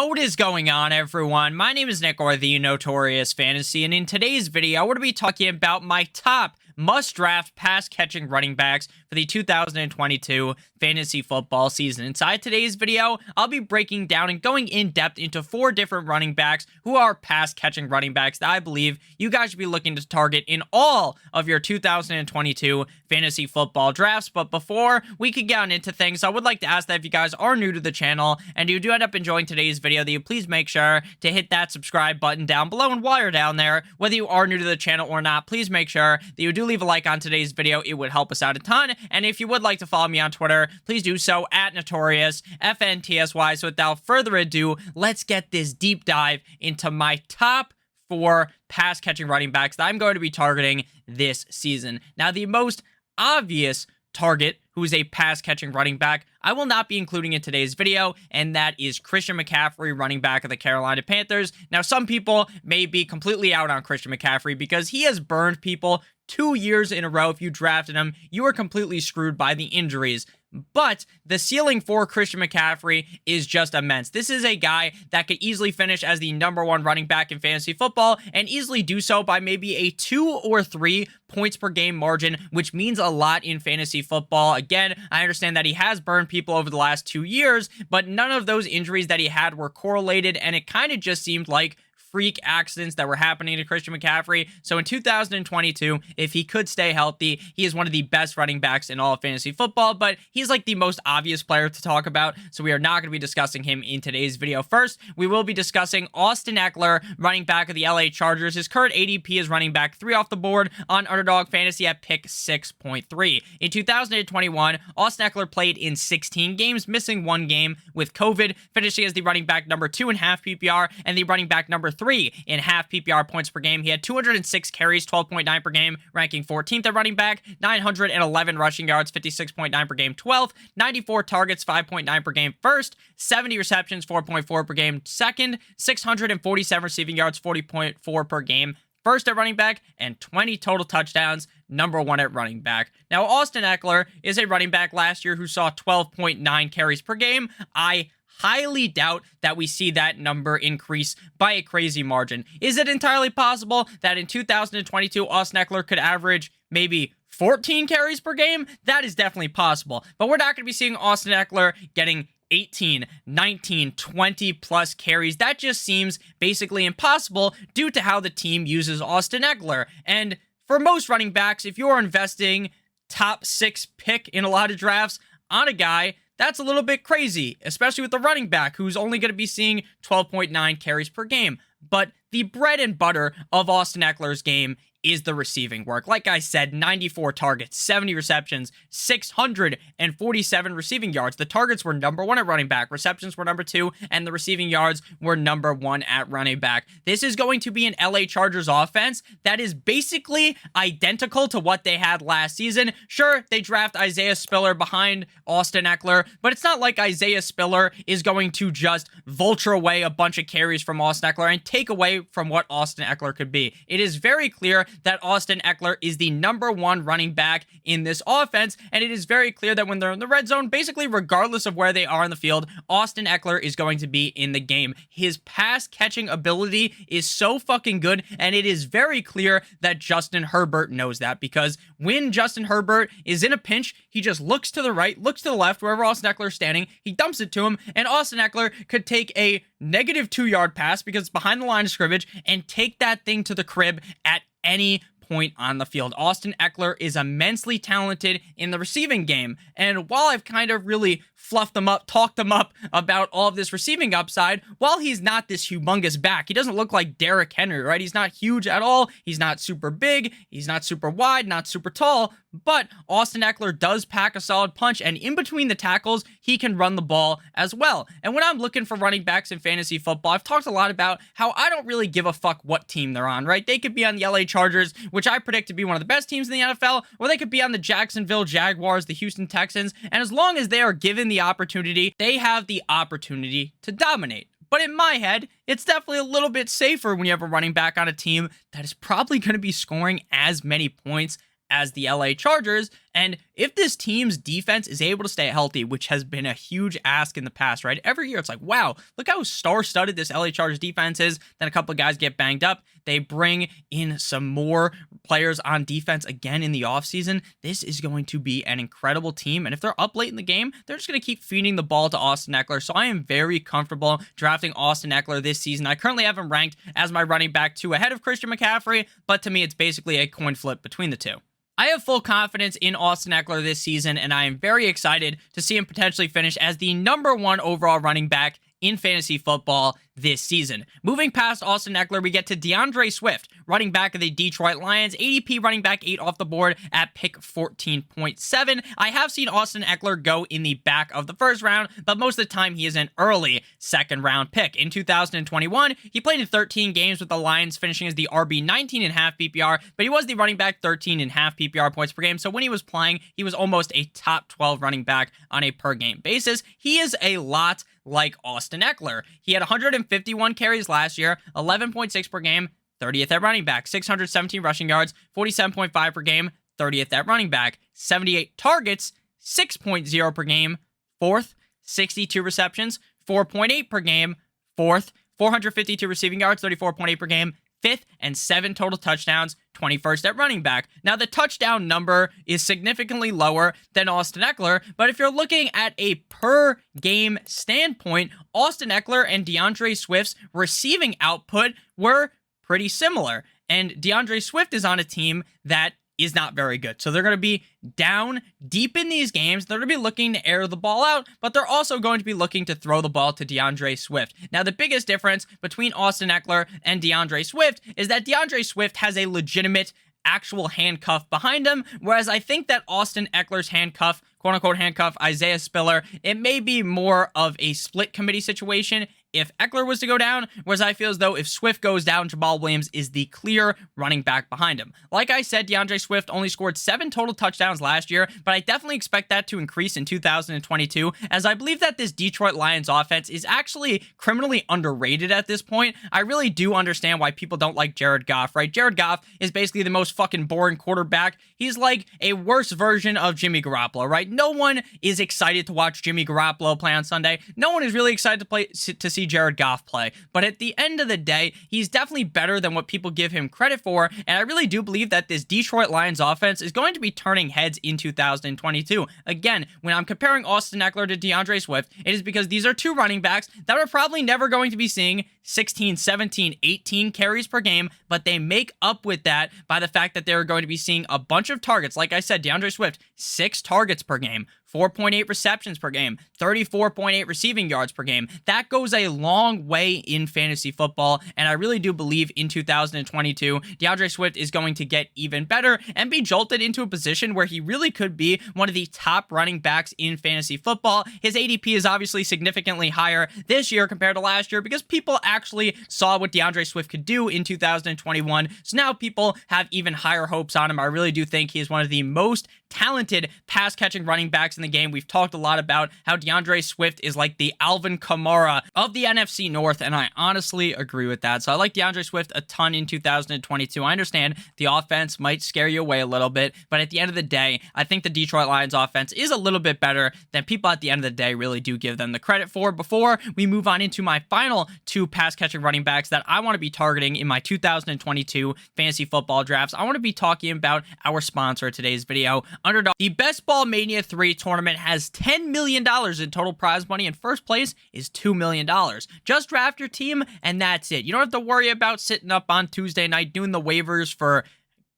What is going on, everyone? My name is Nick, or the Notorious Fantasy, and in today's video, we're going to be talking about my top must-draft pass-catching running backs for the 2022 fantasy football season. Inside today's video, I'll be breaking down and going in-depth into 4 different running backs who are pass-catching running backs that I believe you guys should be looking to target in all of your 2022 fantasy football drafts. But before we can get on into things, I would like to ask that if you guys are new to the channel and you do end up enjoying today's video, that you please make sure to hit that subscribe button down below. And while you're down there, whether you are new to the channel or not, please make sure that you do leave a like on today's video. It would help us out a ton. And if you would like to follow me on Twitter, please do so at Notorious FNTSY. So without further ado, let's get this deep dive into my top 4 pass catching running backs that I'm going to be targeting this season. Now, the most obvious target who is a pass-catching running back, I will not be including in today's video, and that is Christian McCaffrey, running back of the Carolina Panthers. Now, some people may be completely out on Christian McCaffrey because he has burned people 2 years in a row. If you drafted him, you are completely screwed by the injuries. But the ceiling for Christian McCaffrey is just immense. This is a guy that could easily finish as the #1 running back in fantasy football and easily do so by maybe a 2 or 3 points per game margin, which means a lot in fantasy football. Again, I understand that he has burned people over the last 2 years, but none of those injuries that he had were correlated, and it kind of just seemed like freak accidents that were happening to Christian McCaffrey. So in 2022, if he could stay healthy, he is one of the best running backs in all of fantasy football, but he's like the most obvious player to talk about, so we are not going to be discussing him in today's video. First, we will be discussing Austin Ekeler, running back of the LA Chargers. His current ADP is running back 3 off the board on Underdog Fantasy at pick 6.3. In 2021, Austin Ekeler played in 16 games, missing 1 game with COVID, finishing as the running back number 2 in half PPR and the running back number 3 in half PPR points per game. He had 206 carries, 12.9 per game, ranking 14th at running back, 911 rushing yards, 56.9 per game, 12th, 94 targets, 5.9 per game, first, 70 receptions, 4.4 per game, second, 647 receiving yards, 40.4 per game, first at running back, and 20 total touchdowns, #1 at running back. Now, Austin Ekeler is a running back last year who saw 12.9 carries per game. I highly doubt that we see that number increase by a crazy margin. Is it entirely possible that in 2022, Austin Ekeler could average maybe 14 carries per game? That is definitely possible. But we're not going to be seeing Austin Ekeler getting 18, 19, 20 plus carries. That just seems basically impossible due to how the team uses Austin Ekeler. And for most running backs, if you're investing top 6 pick in a lot of drafts on a guy, that's a little bit crazy, especially with the running back who's only going to be seeing 12.9 carries per game. But the bread and butter of Austin Ekeler's game is the receiving work. Like I said, 94 targets, 70 receptions, 647 receiving yards. The targets were #1 at running back, receptions were #2, and the receiving yards were #1 at running back. This is going to be an LA Chargers offense that is basically identical to what they had last season. Sure, they draft Isaiah Spiller behind Austin Ekeler, but it's not like Isaiah Spiller is going to just vulture away a bunch of carries from Austin Ekeler and take away from what Austin Ekeler could be. It is very clear that Austin Ekeler is the #1 running back in this offense, and it is very clear that when they're in the red zone, basically regardless of where they are in the field, Austin Ekeler is going to be in the game. His pass catching ability is so fucking good, and it is very clear that Justin Herbert knows that, because when Justin Herbert is in a pinch, he just looks to the right, looks to the left, wherever Austin Ekeler is standing, he dumps it to him, and Austin Ekeler could take a -2-yard pass because it's behind the line of scrimmage and take that thing to the crib at any point on the field. Austin Ekeler is immensely talented in the receiving game, and while I've kind of really fluffed them up, talked them up about all of this receiving upside, while he's not this humongous back, he doesn't look like Derrick Henry, right? He's not huge at all. He's not super big. He's not super wide, not super tall, but Austin Ekeler does pack a solid punch, and in between the tackles, he can run the ball as well. And when I'm looking for running backs in fantasy football, I've talked a lot about how I don't really give a fuck what team they're on, right? They could be on the LA Chargers, which I predict to be one of the best teams in the NFL, or they could be on the Jacksonville Jaguars, the Houston Texans, and as long as they are given the opportunity, they have the opportunity to dominate. But in my head, it's definitely a little bit safer when you have a running back on a team that is probably going to be scoring as many points as the LA Chargers, And if this team's defense is able to stay healthy, which has been a huge ask in the past, right? Every year it's like, wow, look how star-studded this LA Chargers defense is. Then a couple of guys get banged up. They bring in some more players on defense again in the offseason. This is going to be an incredible team. And if they're up late in the game, they're just going to keep feeding the ball to Austin Ekeler. So I am very comfortable drafting Austin Ekeler this season. I currently have him ranked as my running back 2 ahead of Christian McCaffrey, but to me, it's basically a coin flip between the two. I have full confidence in Austin Ekeler this season, and I am very excited to see him potentially finish as the #1 overall running back in fantasy football this season. Moving past Austin Ekeler, we get to DeAndre Swift, running back of the Detroit Lions, ADP running back 8 off the board at pick 14.7. I have seen Austin Ekeler go in the back of the first round, but most of the time he is an early second round pick. In 2021, he played in 13 games with the Lions, finishing as the RB 19.5 PPR, but he was the running back 13.5 PPR points per game. So when he was playing, he was almost a top 12 running back on a per game basis. He is a lot like Austin Ekeler. He had 151 carries last year, 11.6 per game, 30th at running back, 617 rushing yards, 47.5 per game, 30th at running back, 78 targets, 6.0 per game, 4th, 62 receptions, 4.8 per game, 4th, 452 receiving yards, 34.8 per game, 5th, and 7 total touchdowns, 21st at running back. Now, the touchdown number is significantly lower than Austin Ekeler, but if you're looking at a per-game standpoint, Austin Ekeler and DeAndre Swift's receiving output were pretty similar. And DeAndre Swift is on a team that is not very good. So they're going to be down deep in these games. They're going to be looking to air the ball out, but they're also going to be looking to throw the ball to DeAndre Swift. Now, the biggest difference between Austin Ekeler and DeAndre Swift is that DeAndre Swift has a legitimate actual handcuff behind him, whereas I think that Austin Eckler's handcuff, quote-unquote handcuff, Isaiah Spiller, it may be more of a split committee situation if Ekeler was to go down, whereas I feel as though if Swift goes down, Jamal Williams is the clear running back behind him. Like I said, DeAndre Swift only scored 7 total touchdowns last year, but I definitely expect that to increase in 2022, as I believe that this Detroit Lions offense is actually criminally underrated at this point. I really do understand why people don't like Jared Goff, right? Jared Goff is basically the most fucking boring quarterback. He's like a worse version of Jimmy Garoppolo, right? No one is excited to watch Jimmy Garoppolo play on Sunday. No one is really excited to see Jared Goff play. But at the end of the day, he's definitely better than what people give him credit for. And I really do believe that this Detroit Lions offense is going to be turning heads in 2022. Again, when I'm comparing Austin Ekeler to DeAndre Swift, it is because these are two running backs that are probably never going to be seeing 16, 17, 18 carries per game, but they make up with that by the fact that they're going to be seeing a bunch of targets. Like I said, DeAndre Swift, 6 targets per game, 4.8 receptions per game, 34.8 receiving yards per game. That goes a long way in fantasy football, and I really do believe in 2022, DeAndre Swift is going to get even better and be jolted into a position where he really could be one of the top running backs in fantasy football. His ADP is obviously significantly higher this year compared to last year because people actually saw what DeAndre Swift could do in 2021, so now people have even higher hopes on him. I really do think he is one of the most talented pass-catching running backs in the game. We've talked a lot about how DeAndre Swift is like the Alvin Kamara of the NFC North, and I honestly agree with that. So I like DeAndre Swift a ton in 2022. I understand the offense might scare you away a little bit, but at the end of the day, I think the Detroit Lions offense is a little bit better than people at the end of the day really do give them the credit for. Before we move on into my final 2 pass-catching running backs that I want to be targeting in my 2022 fantasy football drafts, I want to be talking about our sponsor of today's video, Underdog. The Best Ball Mania 3 tournament has $10 million in total prize money, and first place is $2 million. Just draft your team, and that's it. You don't have to worry about sitting up on Tuesday night doing the waivers for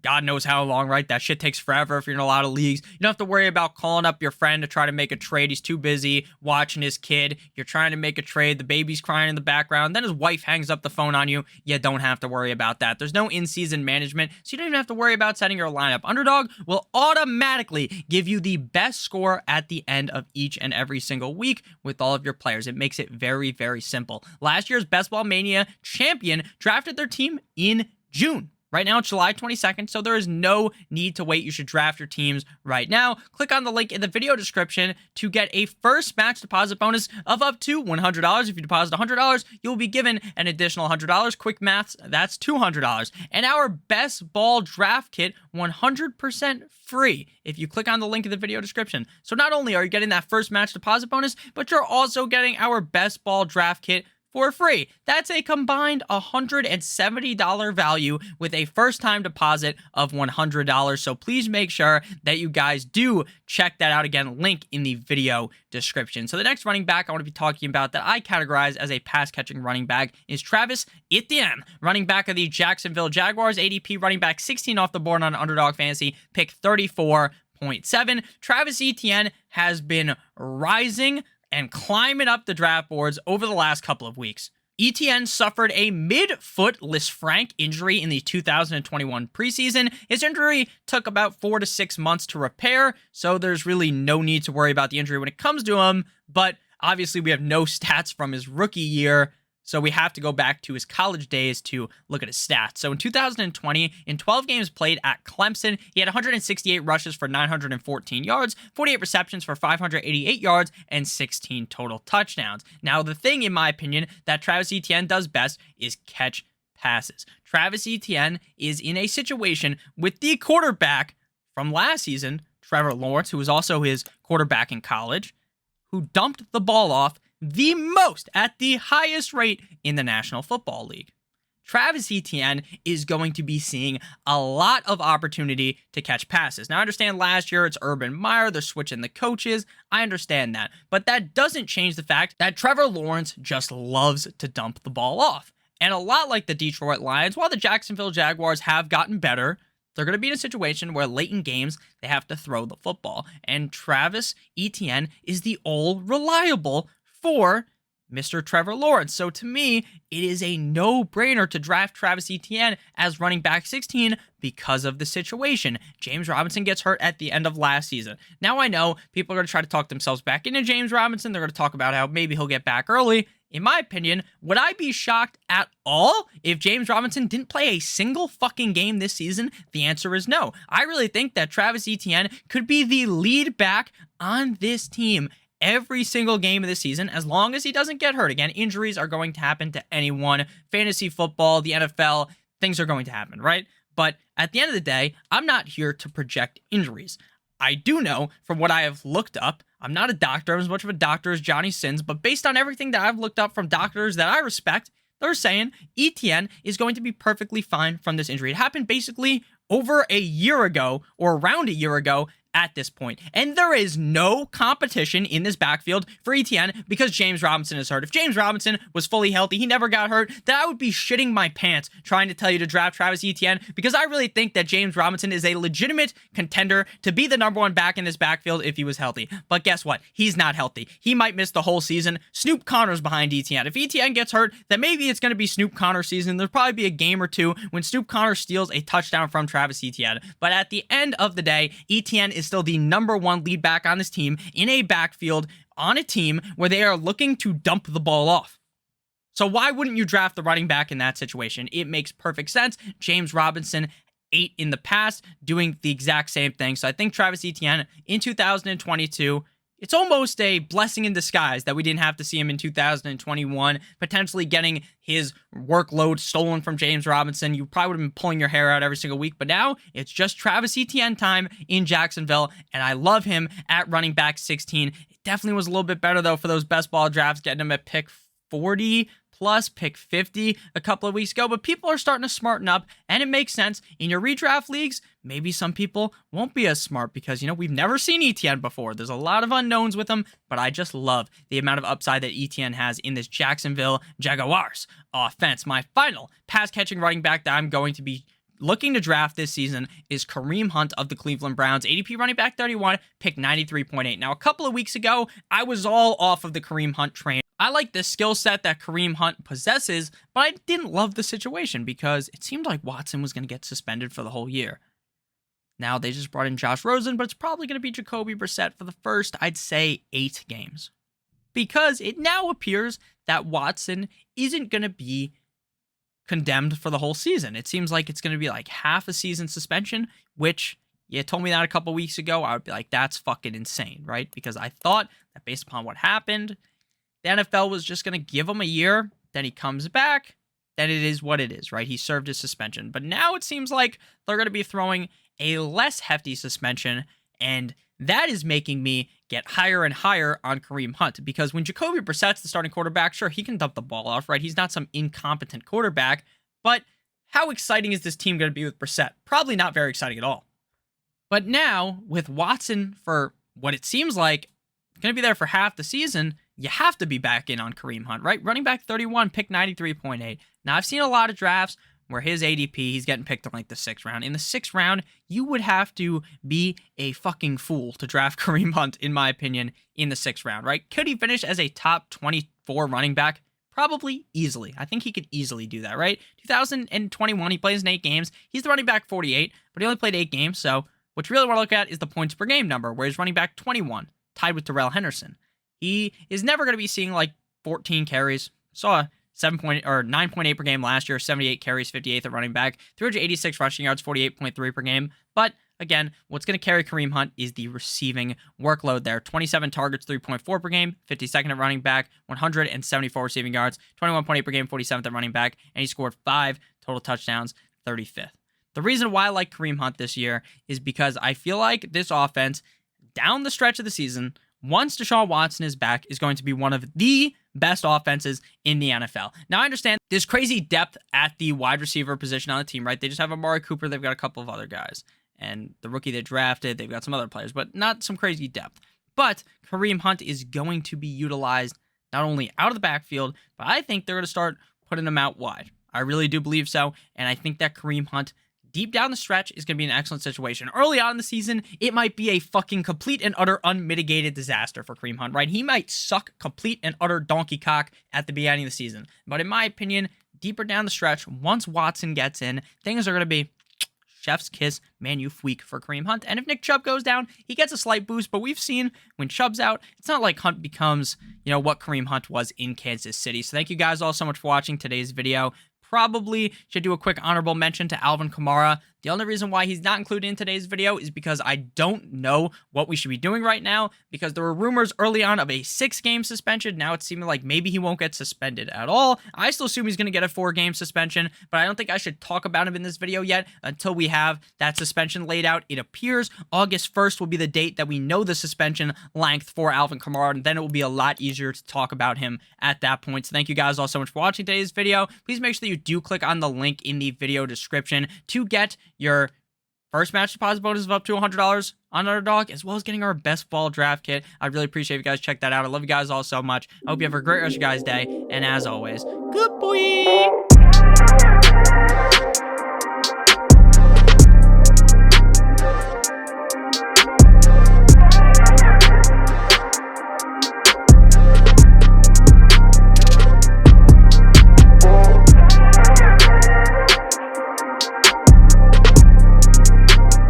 God knows how long, right? That shit takes forever if you're in a lot of leagues. You don't have to worry about calling up your friend to try to make a trade. He's too busy watching his kid. You're trying to make a trade. The baby's crying in the background. Then his wife hangs up the phone on you. You don't have to worry about that. There's no in-season management, so you don't even have to worry about setting your lineup. Underdog will automatically give you the best score at the end of each and every single week with all of your players. It makes it very, very simple. Last year's Best Ball Mania champion drafted their team in June. Right now, it's July 22nd, so there is no need to wait. You should draft your teams right now. Click on the link in the video description to get a first match deposit bonus of up to $100. If you deposit $100, you'll be given an additional $100. Quick maths, that's $200. And our best ball draft kit, 100% free if you click on the link in the video description. So not only are you getting that first match deposit bonus, but you're also getting our best ball draft kit for free. That's a combined $170 value with a first-time deposit of $100. So please make sure that you guys do check that out. Again, link in the video description. So the next running back I want to be talking about that I categorize as a pass-catching running back is Travis Etienne, running back of the Jacksonville Jaguars, ADP running back 16 off the board on Underdog Fantasy, pick 34.7. Travis Etienne has been rising and climbing up the draft boards over the last couple of weeks. Etienne suffered a mid-foot Lisfranc injury in the 2021 preseason. His injury took about 4 to 6 months to repair, so there's really no need to worry about the injury when it comes to him, but obviously we have no stats from his rookie year, so we have to go back to his college days to look at his stats. So in 2020, in 12 games played at Clemson, he had 168 rushes for 914 yards, 48 receptions for 588 yards, and 16 total touchdowns. Now, the thing, in my opinion, that Travis Etienne does best is catch passes. Travis Etienne is in a situation with the quarterback from last season, Trevor Lawrence, who was also his quarterback in college, who dumped the ball off the most at the highest rate in the National Football League. Travis Etienne is going to be seeing a lot of opportunity to catch passes. Now, I understand last year it's Urban Meyer, they're switching the coaches. I understand that. But that doesn't change the fact that Trevor Lawrence just loves to dump the ball off. And a lot like the Detroit Lions, while the Jacksonville Jaguars have gotten better, they're going to be in a situation where late in games, they have to throw the football. And Travis Etienne is the all-reliable for Mr. Trevor Lawrence. So to me, it is a no-brainer to draft Travis Etienne as running back 16 because of the situation. James Robinson gets hurt at the end of last season. Now I know people are going to try to talk themselves back into James Robinson. They're going to talk about how maybe he'll get back early. In my opinion, would I be shocked at all if James Robinson didn't play a single fucking game this season? The answer is no. I really think that Travis Etienne could be the lead back on this team every single game of the season, as long as he doesn't get hurt. Again, injuries are going to happen to anyone. Fantasy football, the NFL, things are going to happen, right? But at the end of the day, I'm not here to project injuries. I do know from what I have looked up, I'm not a doctor, I'm as much of a doctor as Johnny Sins, but based on everything that I've looked up from doctors that I respect, they're saying Etienne is going to be perfectly fine from this injury. It happened basically over a year ago, or around a year ago, at this point. And there is no competition in this backfield for Etienne because James Robinson is hurt. If James Robinson was fully healthy, he never got hurt, then I would be shitting my pants trying to tell you to draft Travis Etienne, because I really think that James Robinson is a legitimate contender to be the number one back in this backfield if he was healthy. But guess what? He's not healthy. He might miss the whole season. Snoop Connor's behind Etienne. If Etienne gets hurt, then maybe it's going to be Snoop Connor season. There'll probably be a game or two when Snoop Connor steals a touchdown from Travis Etienne. But at the end of the day, Etienne is still the number one lead back on this team in a backfield on a team where they are looking to dump the ball off. So why wouldn't you draft the running back in that situation? It makes perfect sense. James Robinson, 8 in the past, doing the exact same thing. So I think Travis Etienne in 2022, it's almost a blessing in disguise that we didn't have to see him in 2021, potentially getting his workload stolen from James Robinson. You probably would have been pulling your hair out every single week, but now it's just Travis Etienne time in Jacksonville, and I love him at running back 16. It definitely was a little bit better, though, for those best ball drafts, getting him at pick 40 plus pick 50 a couple of weeks ago, but people are starting to smarten up, and it makes sense. In your redraft leagues, maybe some people won't be as smart because, we've never seen Etienne before. There's a lot of unknowns with him, but I just love the amount of upside that Etienne has in this Jacksonville Jaguars offense. My final pass-catching running back that I'm going to be looking to draft this season is Kareem Hunt of the Cleveland Browns, ADP running back 31, pick 93.8. Now, a couple of weeks ago, I was all off of the Kareem Hunt train. I like the skill set that Kareem Hunt possesses, but I didn't love the situation because it seemed like Watson was going to get suspended for the whole year. Now, they just brought in Josh Rosen, but it's probably going to be Jacoby Brissett for the first, I'd say, 8 games. Because it now appears that Watson isn't going to be condemned for the whole season. It seems like it's going to be like half a season suspension, which you told me that a couple weeks ago, I would be like, that's fucking insane, right? Because I thought that based upon what happened, the NFL was just going to give him a year, then he comes back, then it is what it is, right? He served his suspension. But now it seems like they're going to be throwing a less hefty suspension, and that is making me get higher and higher on Kareem Hunt, because when Jacoby Brissett's the starting quarterback, sure, he can dump the ball off, right? He's not some incompetent quarterback, but how exciting is this team going to be with Brissett? Probably not very exciting at all. But now, with Watson for what it seems like going to be there for half the season, you have to be back in on Kareem Hunt, right? Running back 31, pick 93.8. Now, I've seen a lot of drafts where his ADP, he's getting picked in like the 6th round. In the 6th round, you would have to be a fucking fool to draft Kareem Hunt, in my opinion, in the 6th round, right? Could he finish as a top 24 running back? Probably easily. I think he could easily do that, right? 2021, he plays in 8 games. He's the running back 48, but he only played 8 games, so what you really want to look at is the points per game number, where he's running back 21, tied with Darrell Henderson. He is never going to be seeing like 14 carries. Saw 9.8 per game last year, 78 carries, 58th at running back, 386 rushing yards, 48.3 per game. But again, what's going to carry Kareem Hunt is the receiving workload there. 27 targets, 3.4 per game, 52nd at running back, 174 receiving yards, 21.8 per game, 47th at running back, and he scored 5 total touchdowns, 35th. The reason why I like Kareem Hunt this year is because I feel like this offense, down the stretch of the season, once Deshaun Watson is back, is going to be one of the best offenses in the NFL. Now, I understand there's crazy depth at the wide receiver position on the team, right? They just have Amari Cooper. They've got a couple of other guys. And the rookie they drafted, they've got some other players, but not some crazy depth. But Kareem Hunt is going to be utilized not only out of the backfield, but I think they're going to start putting him out wide. I really do believe so. And I think that Kareem Hunt, deep down the stretch, is going to be an excellent situation. Early on in the season, it might be a fucking complete and utter unmitigated disaster for Kareem Hunt, right? He might suck complete and utter donkey cock at the beginning of the season. But in my opinion, deeper down the stretch, once Watson gets in, things are going to be chef's kiss, week for Kareem Hunt. And if Nick Chubb goes down, he gets a slight boost. But we've seen when Chubb's out, it's not like Hunt becomes, what Kareem Hunt was in Kansas City. So thank you guys all so much for watching today's video. Probably should do a quick honorable mention to Alvin Kamara. The only reason why he's not included in today's video is because I don't know what we should be doing right now, because there were rumors early on of a 6-game suspension. Now it's seeming like maybe he won't get suspended at all. I still assume he's going to get a 4-game suspension, but I don't think I should talk about him in this video yet until we have that suspension laid out. It appears August 1st will be the date that we know the suspension length for Alvin Kamara, and then it will be a lot easier to talk about him at that point. So thank you guys all so much for watching today's video. Please make sure that you do click on the link in the video description to get your first match deposit bonus of up to $100 on Underdog, as well as getting our best ball draft kit. I really appreciate if you guys check that out. I love you guys all so much. I hope you have a great rest of your guys' day, and as always, good boy!